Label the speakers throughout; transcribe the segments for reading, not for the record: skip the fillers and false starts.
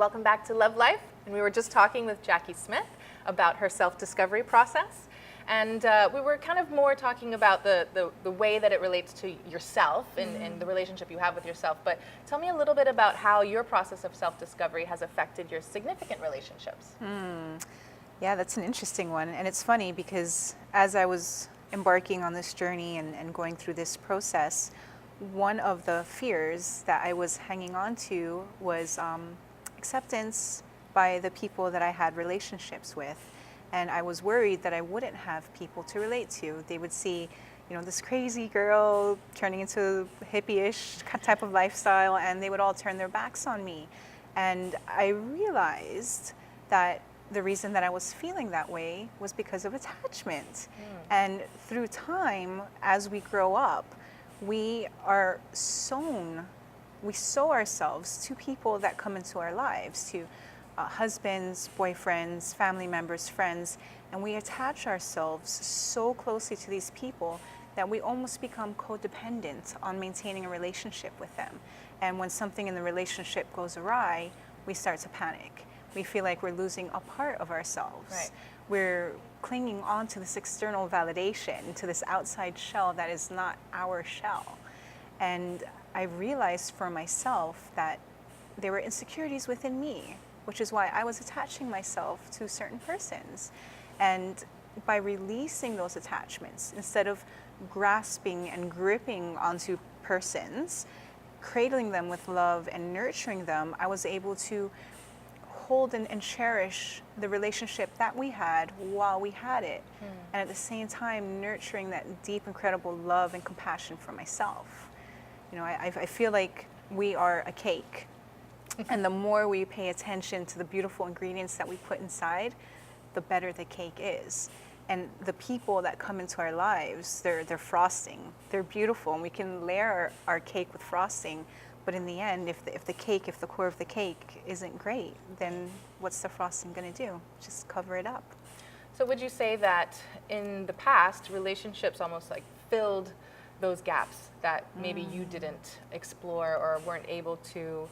Speaker 1: Welcome back to Love Life. And we were just talking with Jackie Smith about her self-discovery process. And we were kind of more talking about the way that it relates to yourself and the relationship you have with yourself. But tell me a little bit about how your process of self-discovery has affected your significant relationships.
Speaker 2: Yeah, that's an interesting one. And it's funny because as I was embarking on this journey and going through this process, one of the fears that I was hanging on to was acceptance by the people that I had relationships with. And I was worried that I wouldn't have people to relate to. They would see, this crazy girl turning into a hippie-ish type of lifestyle, and they would all turn their backs on me. And I realized that the reason that I was feeling that way was because of attachment. And through time, as we grow up, we sow ourselves to people that come into our lives, to husbands, boyfriends, family members, friends, and we attach ourselves so closely to these people that we almost become codependent on maintaining a relationship with them. And when something in the relationship goes awry, we start to panic. We feel like we're losing a part of ourselves.
Speaker 1: Right.
Speaker 2: We're clinging on to this external validation, to this outside shell that is not our shell. And I realized for myself that there were insecurities within me, which is why I was attaching myself to certain persons. And by releasing those attachments, instead of grasping and gripping onto persons, cradling them with love and nurturing them, I was able to hold and cherish the relationship that we had while we had it. And at the same time, nurturing that deep, incredible love and compassion for myself. I feel like we are a cake. And the more we pay attention to the beautiful ingredients that we put inside, the better the cake is. And the people that come into our lives, they're frosting. They're beautiful, and we can layer our cake with frosting. But in the end, if the core of the cake isn't great, then what's the frosting going to do? Just cover it up.
Speaker 1: So would you say that in the past, relationships almost like filled those gaps that maybe you didn't explore or weren't able to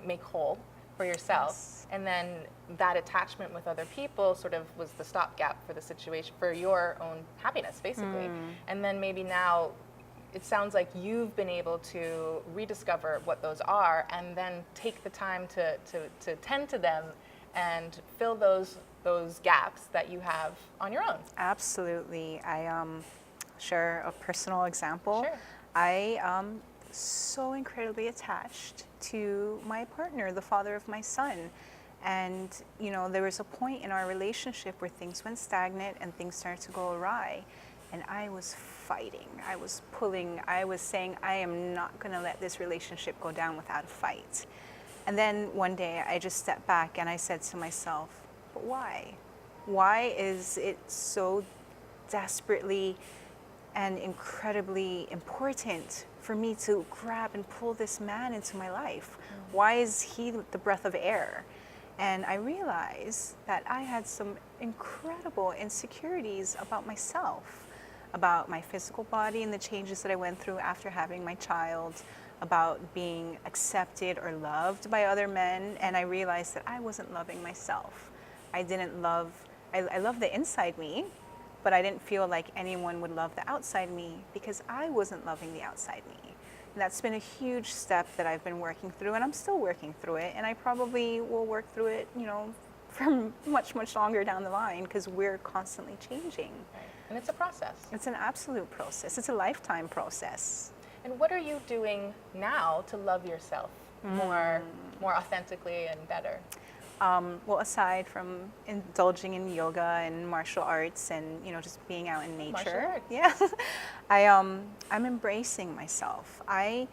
Speaker 1: make whole for yourself?
Speaker 2: Yes.
Speaker 1: And then that attachment with other people sort of was the stopgap for the situation, for your own happiness, basically. And then maybe now it sounds like you've been able to rediscover what those are and then take the time to tend to them and fill those gaps that you have on your own.
Speaker 2: Absolutely. I share a personal example.
Speaker 1: Sure.
Speaker 2: I am so incredibly attached to my partner, the father of my son. And, there was a point in our relationship where things went stagnant and things started to go awry. And I was fighting, I was pulling, I was saying, I am not going to let this relationship go down without a fight. And then one day I just stepped back and I said to myself, but why? Why is it so desperately and incredibly important for me to grab and pull this man into my life? Why is he the breath of air? And I realized that I had some incredible insecurities about myself, about my physical body and the changes that I went through after having my child, about being accepted or loved by other men. And I realized that I wasn't loving myself. I loved the inside me, but I didn't feel like anyone would love the outside me because I wasn't loving the outside me. And that's been a huge step that I've been working through, and I'm still working through it. And I probably will work through it, for much, much longer down the line because we're constantly changing.
Speaker 1: Right. And it's a process.
Speaker 2: It's an absolute process. It's a lifetime process.
Speaker 1: And what are you doing now to love yourself more authentically and better?
Speaker 2: Well, aside from indulging in yoga and martial arts and just being out in nature,
Speaker 1: Martial arts.
Speaker 2: yeah, I'm embracing myself. I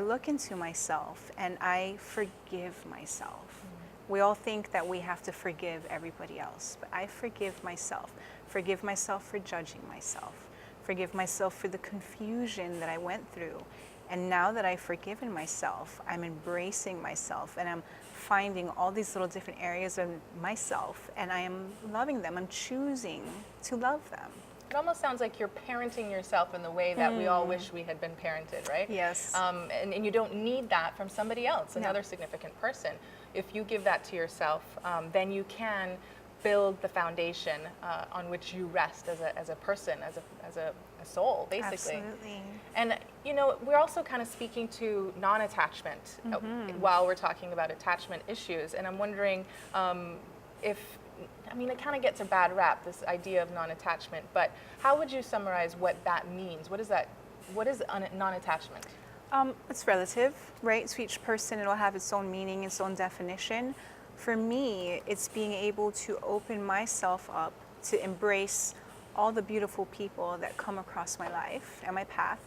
Speaker 2: look into myself and I forgive myself. We all think that we have to forgive everybody else, but I forgive myself. Forgive myself for judging myself. Forgive myself for the confusion that I went through. And now that I've forgiven myself, I'm embracing myself and I'm finding all these little different areas of myself and I am loving them. I'm choosing to love them.
Speaker 1: It almost sounds like you're parenting yourself in the way that we all wish we had been parented, right?
Speaker 2: Yes.
Speaker 1: And you don't need that from somebody else,
Speaker 2: No.
Speaker 1: another significant person. If you give that to yourself, then you can build the foundation on which you rest as a person, as a soul, basically.
Speaker 2: Absolutely.
Speaker 1: And you know, we're also kind of speaking to non-attachment while we're talking about attachment issues. And I'm wondering if, I mean, it kind of gets a bad rap, this idea of non-attachment, but how would you summarize what that means? What is that? What is non-attachment?
Speaker 2: It's relative, right? To each person, it'll have its own meaning, its own definition. For me, it's being able to open myself up to embrace all the beautiful people that come across my life and my path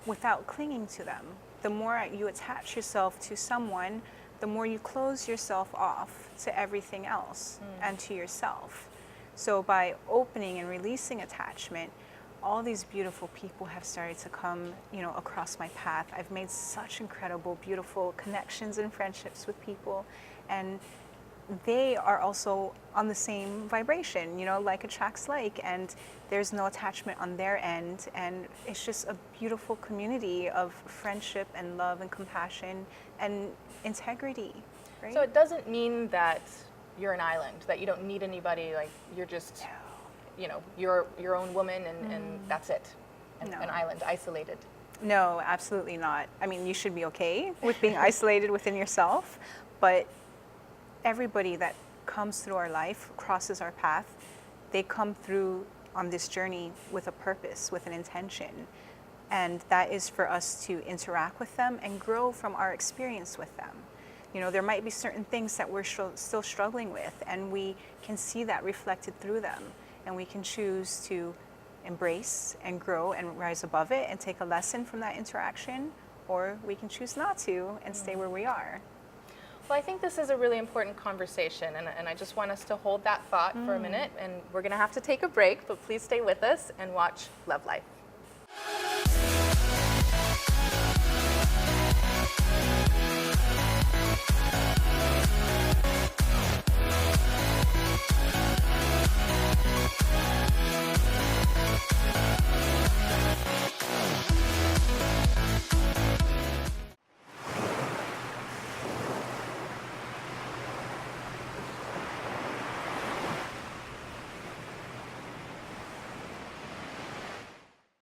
Speaker 2: without clinging to them. The more you attach yourself to someone, the more you close yourself off to everything else and to yourself. So by opening and releasing attachment, all these beautiful people have started to come, you know, across my path. I've made such incredible, beautiful connections and friendships with people, and they are also on the same vibration, you know, like attracts like, and there's no attachment on their end, and it's just a beautiful community of friendship and love and compassion and integrity, right?
Speaker 1: So it doesn't mean that you're an island, that you don't need anybody, like you're just, you know, you're your own woman and that's it.
Speaker 2: No.
Speaker 1: An island, isolated.
Speaker 2: No, absolutely not. I mean, you should be okay with being isolated within yourself, but everybody that comes through our life, crosses our path, they come through on this journey with a purpose, with an intention. And that is for us to interact with them and grow from our experience with them. You know, there might be certain things that we're still struggling with, and we can see that reflected through them. And we can choose to embrace and grow and rise above it and take a lesson from that interaction, or we can choose not to and stay where we are.
Speaker 1: Well, I think this is a really important conversation, and I just want us to hold that thought for a minute, and we're going to have to take a break, but please stay with us and watch Love Life.